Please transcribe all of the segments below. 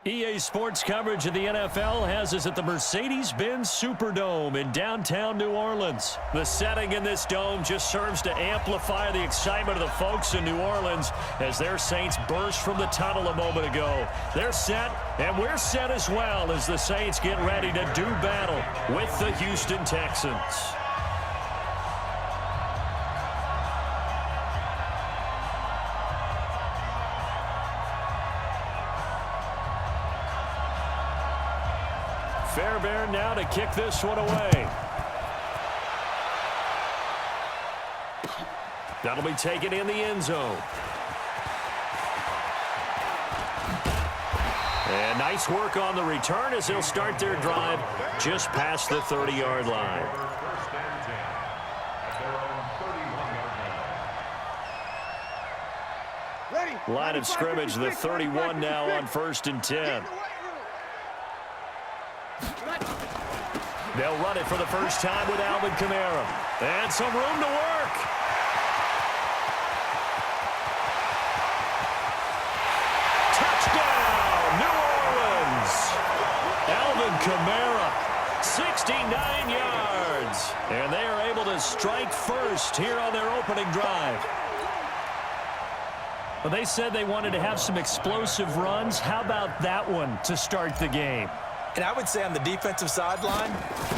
EA Sports coverage of the NFL has us at the Mercedes-Benz Superdome in downtown New Orleans. The setting in this dome just serves to amplify the excitement of the folks in New Orleans as their Saints burst from the tunnel a moment ago. They're set, and we're set as well as the Saints get ready to do battle with the Houston Texans. Fairbairn now to kick this one away. That'll be taken in the end zone. And nice work on the return as they'll start their drive just past the 30-yard line. Line of scrimmage, the 31 now on 1st and 10. They'll run it for the first time with Alvin Kamara. And some room to work. Touchdown, New Orleans. Alvin Kamara, 69 yards. And they are able to strike first here on their opening drive. Well, they said they wanted to have some explosive runs. How about that one to start the game? And I would say on the defensive sideline,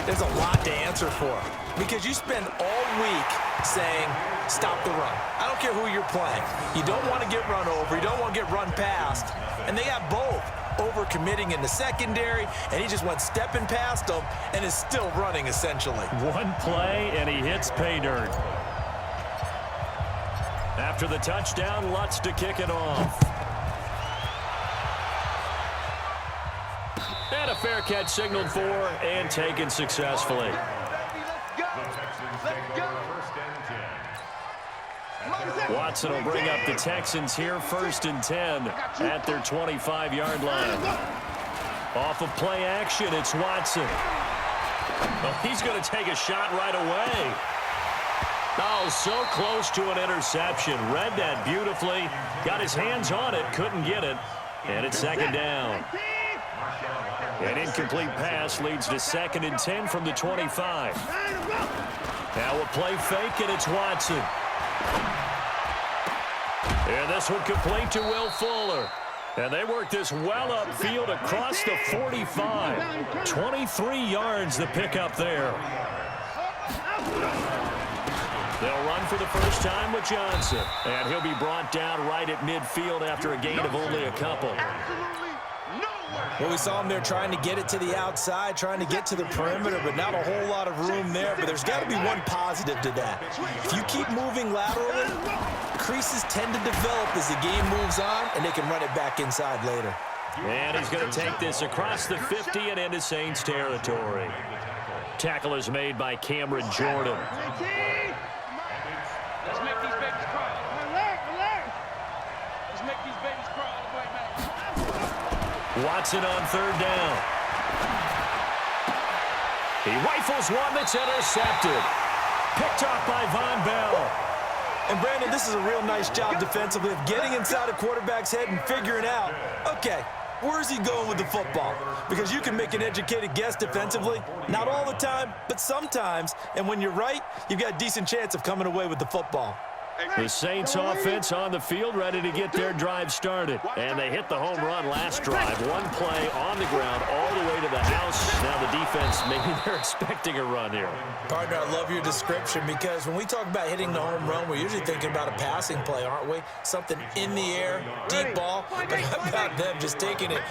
there's a lot to answer for. Because you spend all week saying, stop the run. I don't care who you're playing. You don't want to get run over. You don't want to get run past. And they got both. Over-committing in the secondary, and he just went stepping past them and is still running, essentially. One play, and he hits pay dirt. After the touchdown, Lutz to kick it off. And a fair catch signaled for and taken successfully. Watson will bring up the Texans here 1st and 10 at their 25-yard line. Off of play action, it's Watson. Well, he's going to take a shot right away. Oh, so close to an interception. Read that beautifully. Got his hands on it, couldn't get it. And it's 2nd down. An incomplete pass leads to 2nd and 10 from the 25. Now a play fake, and it's Watson. And this one complete to Will Fuller. And they work this well upfield across the 45. 23 yards the pickup there. They'll run for the first time with Johnson. And he'll be brought down right at midfield after a gain of only a couple. Well, we saw him there trying to get it to the outside, trying to get to the perimeter, but not a whole lot of room there. But there's got to be one positive to that. If you keep moving laterally, creases tend to develop as the game moves on, and they can run it back inside later. And he's going to take this across the 50 and into Saints territory. Tackle is made by Cameron Jordan. Let's make these babies cry. Let's make these babies cry all the way back. Watson on 3rd down. He rifles one that's intercepted. Picked off by Von Bell. And, Brandon, this is a real nice job defensively of getting inside a quarterback's head and figuring out, okay, where's he going with the football? Because you can make an educated guess defensively. Not all the time, but sometimes. And when you're right, you've got a decent chance of coming away with the football. The Saints offense on the field ready to get their drive started. And they hit the home run last drive. One play on the ground all the way to the house. Now the defense, maybe they're expecting a run here. Partner, I love your description because when we talk about hitting the home run, we're usually thinking about a passing play, aren't we? Something in the air, deep ball. But how about them just taking it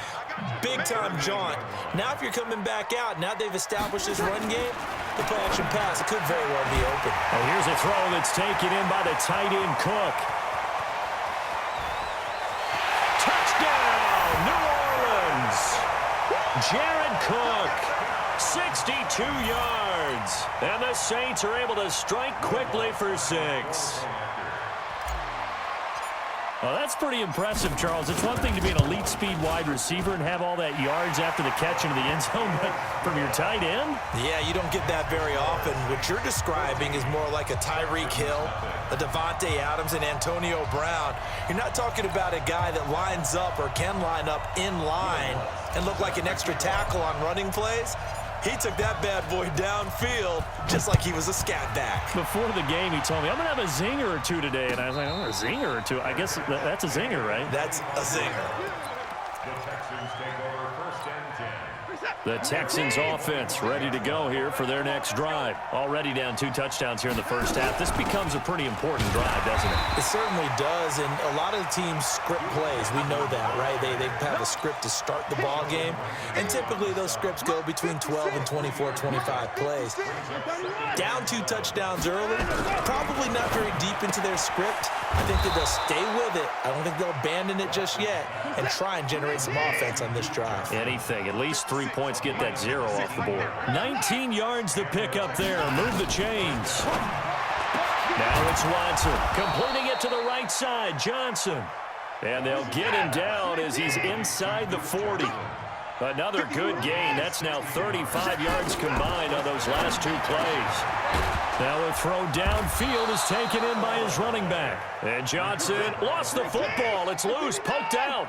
big-time jaunt? Now if you're coming back out, now they've established this run game, the play-action pass, it could very well be open. Oh, here's a throw that's taken in by the tight end Cook. Touchdown, New Orleans. Jared Cook, 62 yards. And the Saints are able to strike quickly for 6. Well, that's pretty impressive, Charles. It's one thing to be an elite speed wide receiver and have all that yards after the catch into the end zone, but from your tight end? Yeah, you don't get that very often. What you're describing is more like a Tyreek Hill, a Devontae Adams, and Antonio Brown. You're not talking about a guy that lines up or can line up in line and look like an extra tackle on running plays. He took that bad boy downfield just like he was a scat back. Before the game, he told me, I'm going to have a zinger or two today. And I was like, oh, a zinger or two? I guess that's a zinger, right? That's a zinger. The Texans offense ready to go here for their next drive. Already down 2 touchdowns here in the first half. This becomes a pretty important drive, doesn't it? It certainly does, and a lot of the teams script plays. We know that, right? They have a script to start the ball game, and typically those scripts go between 12 and 24, 25 plays. Down 2 touchdowns early, probably not very deep into their script. I think that they'll stay with it. I don't think they'll abandon it just yet and try and generate some offense on this drive. Anything, at least 3 points, get that 0 off the board. 19 yards to pick up there. Move the chains. Now it's Watson, completing it to the right side. Johnson. And they'll get him down as he's inside the 40. Another good gain. That's now 35 yards combined on those last 2 plays. Now a throw downfield is taken in by his running back. And Johnson lost the football. It's loose, poked out.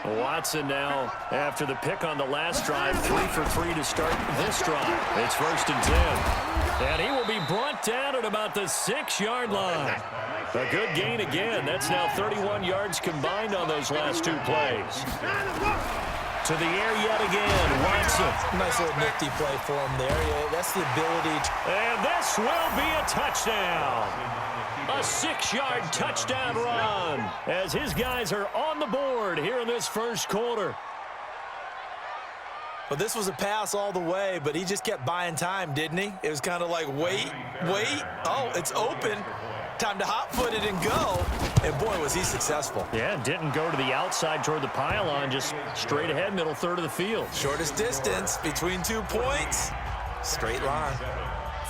Watson now, after the pick on the last drive, 3 for 3 to start this drive. It's 1st and 10. And he will be brought down at about the 6-yard line. A good gain again. That's now 31 yards combined on those last 2 plays. To the air yet again, Watson. Nice little nifty play for him there. Yeah, that's the ability to... And this will be a touchdown. A 6-yard touchdown run as his guys are on the board here in this first quarter. Well, this was a pass all the way, but he just kept buying time, didn't he? It was kind of like, wait. Oh, it's open. Time to hot-foot it and go. And, boy, was he successful. Yeah, didn't go to the outside toward the pylon, just straight ahead, middle third of the field. Shortest distance between 2 points. Straight line.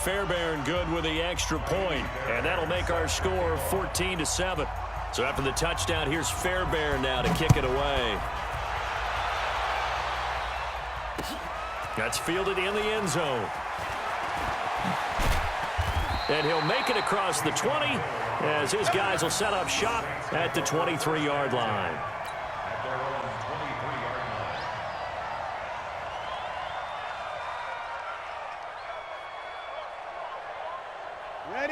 Fairbairn good with the extra point, and that'll make our score 14-7. So after the touchdown, here's Fairbairn now to kick it away. That's fielded in the end zone. And he'll make it across the 20 as his guys will set up shop at the 23-yard line.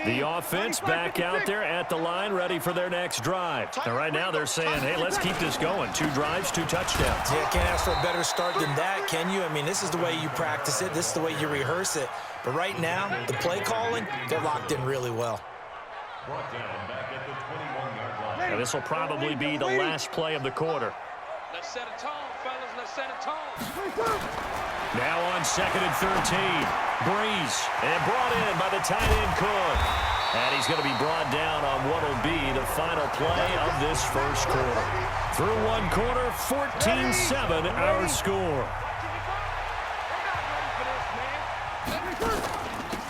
The offense back out there at the line, ready for their next drive. And right now they're saying, hey, let's keep this going. 2 drives, 2 touchdowns. Yeah, can't ask for a better start than that, can you? I mean, this is the way you practice it. This is the way you rehearse it. But right now, the play calling, they're locked in really well. And this will probably be the last play of the quarter. Let's set a tone, fellas. Let's set a tone. Now on 2nd and 13. Breeze, and brought in by the tight end Cook. And he's going to be brought down on what will be the final play of this first quarter. Through 1 quarter, 14-7 our score.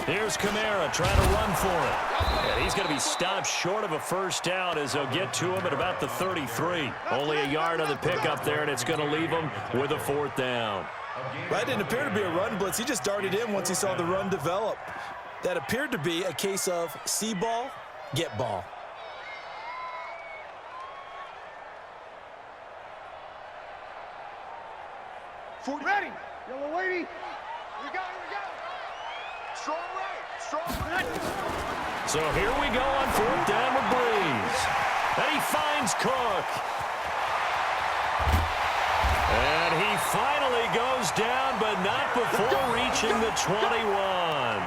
Here's Kamara trying to run for it. And he's going to be stopped short of a first down as they'll get to him at about the 33. Only a yard on the pickup there, and it's going to leave him with a 4th down. That didn't appear to be a run blitz. He just darted in once he saw the run develop. That appeared to be a case of see ball, get ball. Ready. Yellow lady. Here we go. Strong right. So here we go on 4th down with Breeze. And he finds Cook. And he finally goes down, but not before reaching the 21.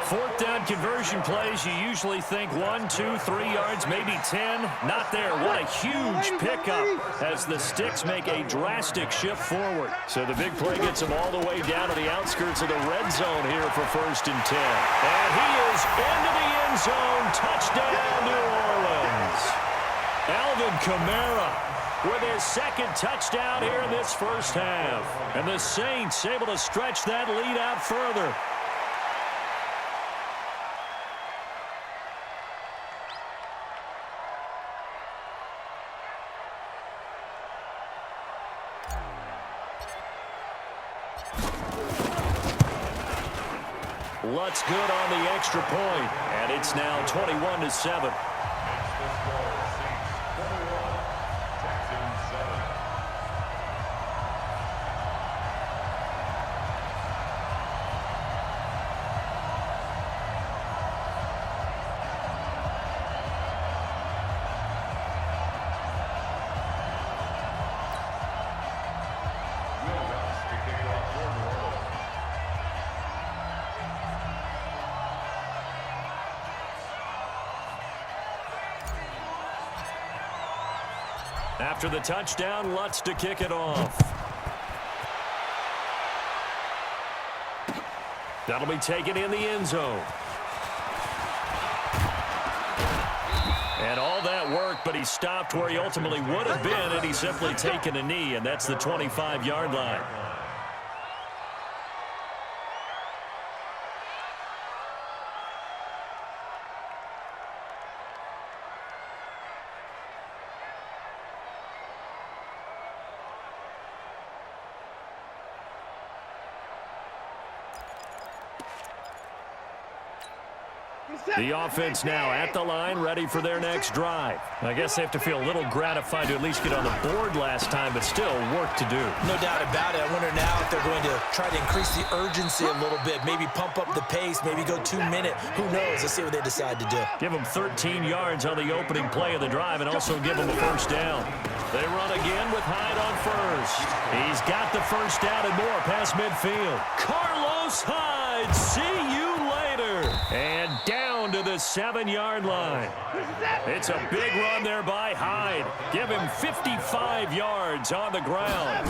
4th down conversion plays, you usually think 1, 2, 3 yards, maybe 10. Not there. What a huge pickup as the Sticks make a drastic shift forward. So the big play gets him all the way down to the outskirts of the red zone here for 1st and 10. And he is into the end zone. Touchdown, New Orleans. Alvin Kamara with his 2nd touchdown here in this first half. And the Saints able to stretch that lead out further. Lutz good on the extra point, and it's now 21-7. After the touchdown, Lutz to kick it off. That'll be taken in the end zone. And all that work, but he stopped where he ultimately would have been, and he's simply taken a knee, and that's the 25-yard line. The offense now at the line, ready for their next drive. I guess they have to feel a little gratified to at least get on the board last time, but still work to do. No doubt about it. I wonder now if they're going to try to increase the urgency a little bit, maybe pump up the pace, maybe go 2 minute. Who knows? Let's see what they decide to do. Give them 13 yards on the opening play of the drive and also give them a first down. They run again with Hyde on first. He's got the first down and more past midfield. Carlos Hyde, see you later. And down to the 7-yard line. It's a big run there by Hyde. Give him 55 yards on the ground.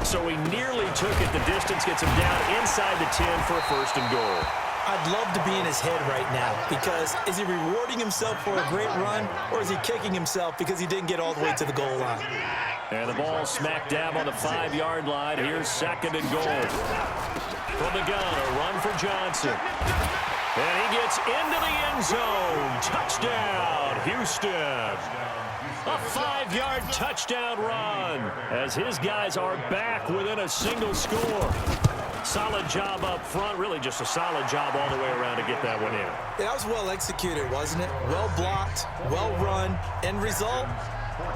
So he nearly took it the distance, gets him down inside the 10 for a first and goal. I'd love to be in his head right now because is he rewarding himself for a great run or is he kicking himself because he didn't get all the way to the goal line? And the ball smack dab on the 5-yard line. Here's second and goal. From the gun, a run for Johnson. And he gets into the end zone. Touchdown, Houston. A 5-yard touchdown run as his guys are back within a single score. Solid job up front, really just a solid job all the way around to get that one in. Yeah, that was well executed, wasn't it? Well blocked, well run, end result,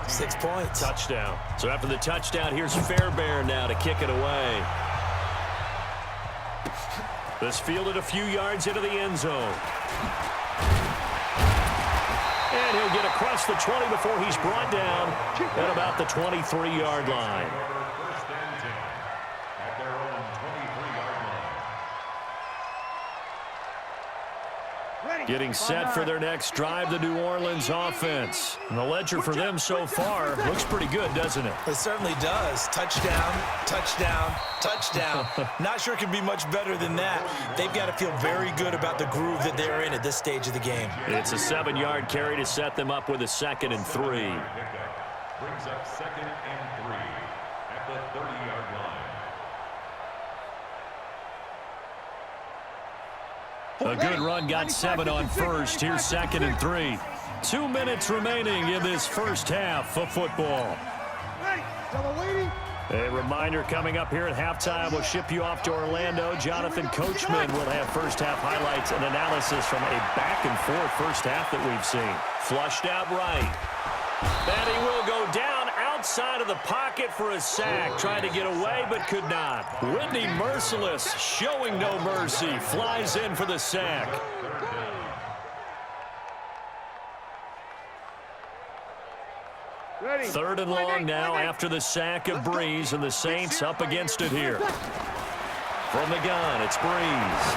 6 points. Touchdown. So after the touchdown, here's Fairbairn now to kick it away. This fielded a few yards into the end zone. And he'll get across the 20 before he's brought down at about the 23-yard line. Getting set for their next drive, the New Orleans offense. And the ledger for them so far looks pretty good, doesn't it? It certainly does. Touchdown, touchdown, touchdown. Not sure it can be much better than that. They've got to feel very good about the groove that they're in at this stage of the game. It's a 7-yard carry to set them up with a 2nd and 3. Brings up 2nd and 3 at the 30-yard line. A good run, got 7 on first. Here's 2nd and 3. 2 minutes remaining in this first half of football. A reminder coming up here at halftime. We'll ship you off to Orlando. Jonathan Coachman will have first half highlights and analysis from a back-and-forth first half that we've seen. Flushed out right. And he will go down outside of the pocket for a sack. Trying to get away, but could not. Whitney Merciless, showing no mercy, flies in for the sack. Third and long now after the sack of Breeze, and the Saints up against it here. From the gun, it's Breeze.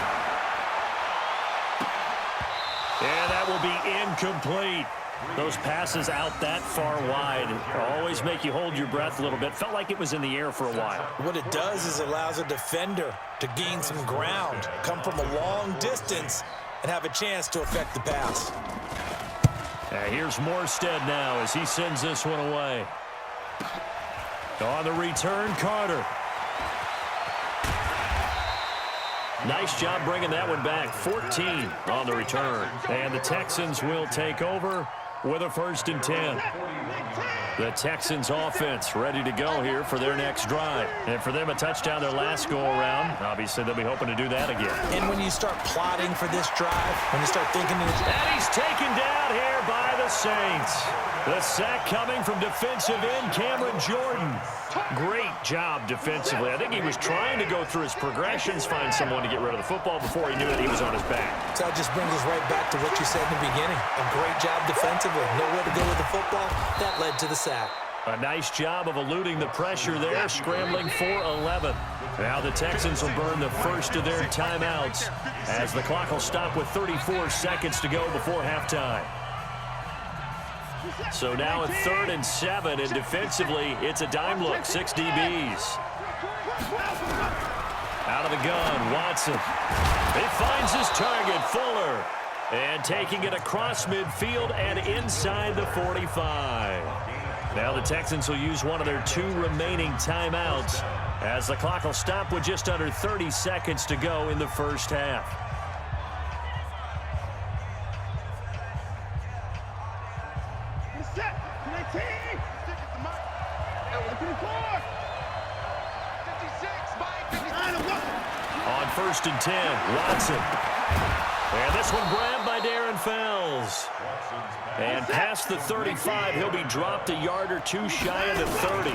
And that will be incomplete. Those passes out that far wide always make you hold your breath a little bit. Felt like it was in the air for a while. What it does is allows a defender to gain some ground, come from a long distance, and have a chance to affect the pass. Here's Morstead now as he sends this one away. On the return, Carter. Nice job bringing that one back. 14 on the return. And the Texans will take over with a 1st and 10. The Texans offense ready to go here for their next drive. And for them, a touchdown their last go-around. Obviously, they'll be hoping to do that again. And when you start plotting for this drive, when you start thinking... And he's taken down here by the Saints. The sack coming from defensive end Cameron Jordan. Great job defensively. I think he was trying to go through his progressions, find someone to get rid of the football before he knew that he was on his back. So that just brings us right back to what you said in the beginning. A great job defensively. Nowhere to go with the football. That led to the sack. A nice job of eluding the pressure there, scrambling for 11. Now the Texans will burn the first of their timeouts as the clock will stop with 34 seconds to go before halftime. So now at 3rd and 7, and defensively, it's a dime look, 6 DBs. Out of the gun, Watson. He finds his target, Fuller. And taking it across midfield and inside the 45. Now the Texans will use one of their 2 remaining timeouts as the clock will stop with just under 30 seconds to go in the first half. On 1st and 10, Watson. And this one grabbed by Darren Fells. And past the 35, he'll be dropped a yard or 2 shy of the 30.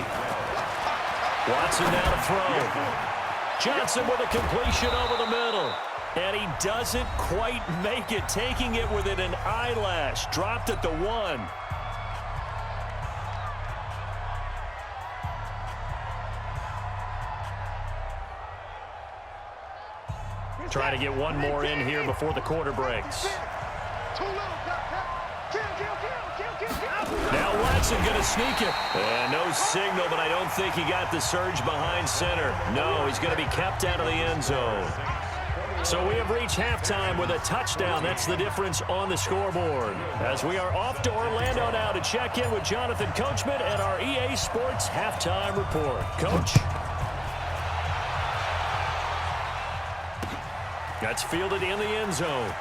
Watson now to throw. Johnson with a completion over the middle. And he doesn't quite make it, taking it within an eyelash. Dropped at the 1. Trying to get one more in here before the quarter breaks. Now Watson going to sneak it. And no signal, but I don't think he got the surge behind center. No, he's going to be kept out of the end zone. So we have reached halftime with a touchdown. That's the difference on the scoreboard. As we are off to Orlando now to check in with Jonathan Coachman and our EA Sports Halftime Report. Coach? That's fielded in the end zone.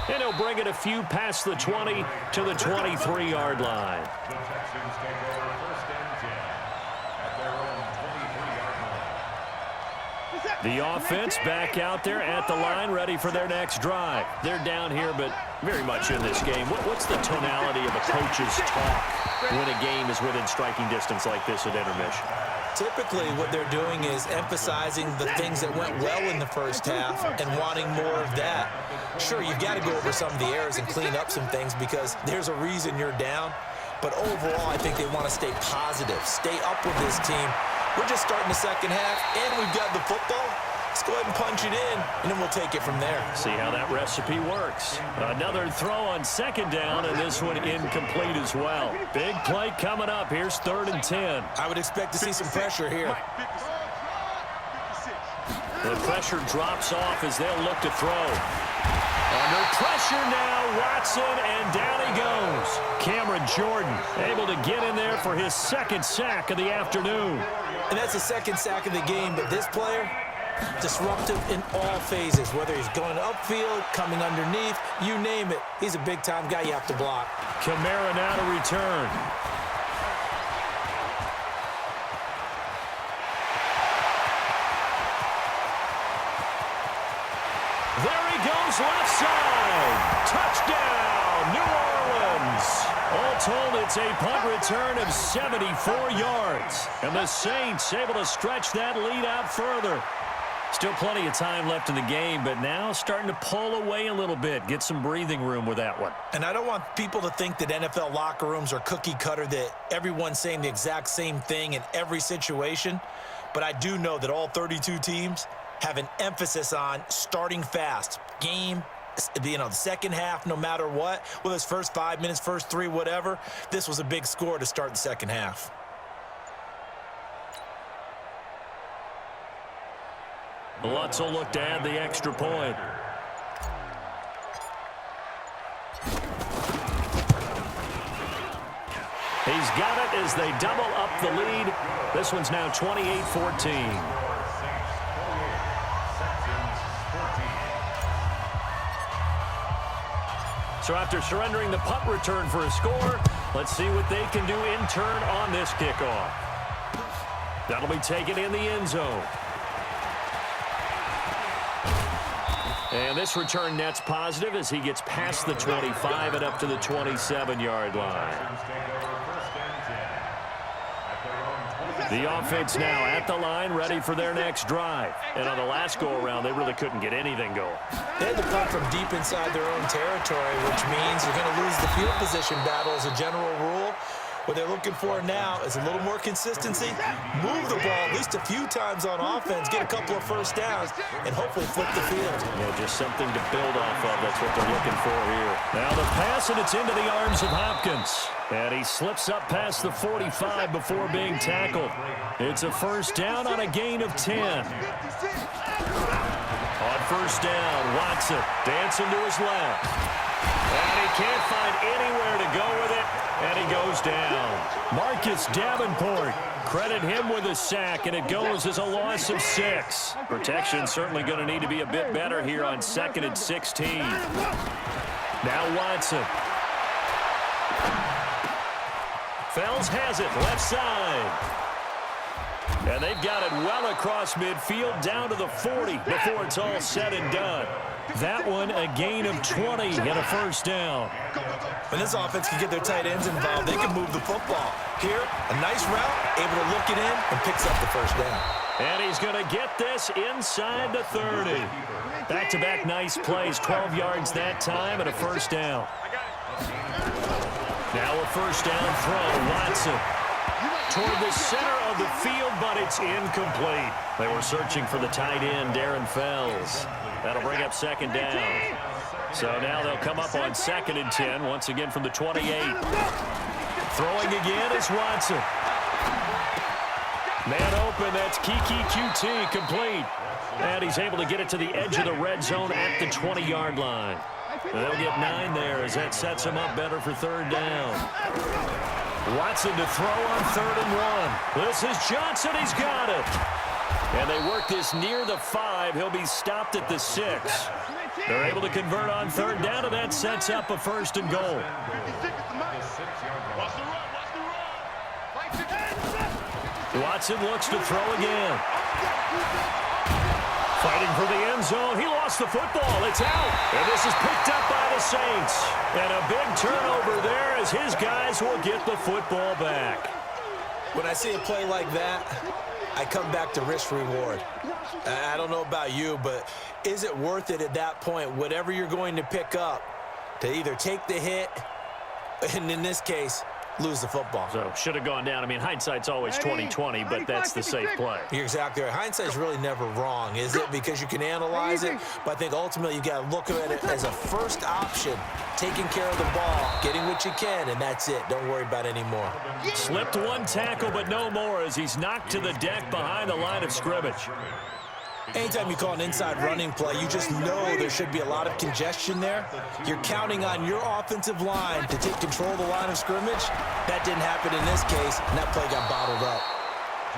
And he'll bring it a few past the 20 to the 23-yard line. The Texans take over 1st and 10 at their own 23-yard line. The offense back out there at the line, ready for their next drive. They're down here, but very much in this game. What's the tonality of a coach's talk when a game is within striking distance like this at intermission? Typically, what they're doing is emphasizing the things that went well in the first half and wanting more of that. Sure, you've got to go over some of the errors and clean up some things because there's a reason you're down. But overall, I think they want to stay positive, stay up with this team. We're just starting the second half, and we've got the football. Let's go ahead and punch it in, and then we'll take it from there. See how that recipe works. Another throw on 2nd down, and this one incomplete as well. Big play coming up. Here's 3rd and 10. I would expect to see some pressure here. The pressure drops off as they'll look to throw. Under pressure now, Watson, and down he goes. Cameron Jordan able to get in there for his 2nd sack of the afternoon. And that's the 2nd sack of the game, but this player, disruptive in all phases, whether he's going upfield, coming underneath, you name it. He's a big-time guy you have to block. Kamara now to return. There he goes, left side. Touchdown, New Orleans. All told, it's a punt return of 74 yards. And the Saints able to stretch that lead out further. Still plenty of time left in the game, but now starting to pull away a little bit. Get some breathing room with that one. And I don't want people to think that NFL locker rooms are cookie cutter, that everyone's saying the exact same thing in every situation. But I do know that all 32 teams have an emphasis on starting fast. Game, the second half, no matter what. Whether it's first 5 minutes, first 3, whatever. This was a big score to start the second half. Lutz will look to add the extra point. He's got it as they double up the lead. This one's now 28-14. So after surrendering the punt return for a score, let's see what they can do in turn on this kickoff. That'll be taken in the end zone. And this return net's positive as he gets past the 25 and up to the 27-yard line. The offense now at the line, ready for their next drive. And on the last go-around, they really couldn't get anything going. They had to punt from deep inside their own territory, which means you're going to lose the field position battle as a general rule. What they're looking for now is a little more consistency, move the ball at least a few times on offense, get a couple of first downs, and hopefully flip the field. Yeah, just something to build off of. That's what they're looking for here. Now the pass, and it's into the arms of Hopkins. And he slips up past the 45 before being tackled. It's a first down on a gain of 10. On first down, Watson dancing to his left. And he can't find anywhere to go with it. And he goes down. Marcus Davenport, credit him with a sack, and it goes as a loss of 6. Protection certainly going to need to be a bit better here on 2nd and 16. Now Watson. Fells has it, left side. And they've got it well across midfield down to the 40 before it's all said and done. That one a gain of 20 and a first down. When this offense can get their tight ends involved, they can move the football. Here, a nice route, able to look it in, and picks up the first down. And he's going to get this inside the 30. Back-to-back nice plays, 12 yards that time and a first down. Now a first down throw, Watson. Toward the center of the field, but it's incomplete. They were searching for the tight end, Darren Fells. That'll bring up second down. So now they'll come up on 2nd and 10, once again from the 28. Throwing again is Watson. Man open, that's Kiki QT, complete. And he's able to get it to the edge of the red zone at the 20-yard line. They'll get 9 there as that sets him up better for third down. Watson to throw on 3rd and 1. This is Johnson. He's got it. And they work this near the 5. He'll be stopped at the 6. They're able to convert on 3rd down, and that sets up a 1st and goal. Watson looks to throw again. Fighting for the end zone. He lost the football. It's out. And this is picked up by the Saints. And a big turnover there as his guys will get the football back. When I see a play like that, I come back to risk-reward. I don't know about you, but is it worth it at that point, whatever you're going to pick up, to either take the hit, and in this case, lose the football? So should have gone down. I mean, hindsight's always 20/20, but that's the safe play. You're exactly right. Hindsight's really never wrong, is it? Because you can analyze it, but I think ultimately you got to look at it as a first option, taking care of the ball, getting what you can, and that's it. Don't worry about any more. Slipped one tackle, but no more as he's knocked to the deck behind the line of scrimmage. Anytime you call an inside running play, you just know there should be a lot of congestion there. You're counting on your offensive line to take control of the line of scrimmage. That didn't happen in this case, and that play got bottled up.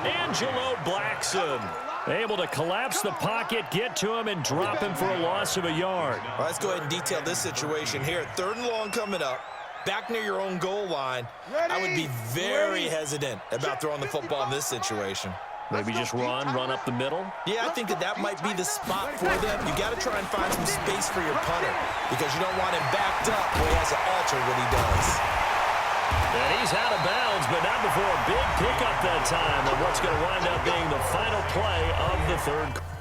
Angelo Blackson able to collapse the pocket, get to him, and drop him for a loss of a yard. Well, let's go ahead and detail this situation here. 3rd and long coming up, back near your own goal line. I would be very hesitant about throwing the football in this situation. Maybe just run up the middle? Yeah, I think that might be the spot for them. You got to try and find some space for your punter because you don't want him backed up where he has to alter what he does. And he's out of bounds, but not before a big pickup that time on what's going to wind up being the final play of the 3rd quarter.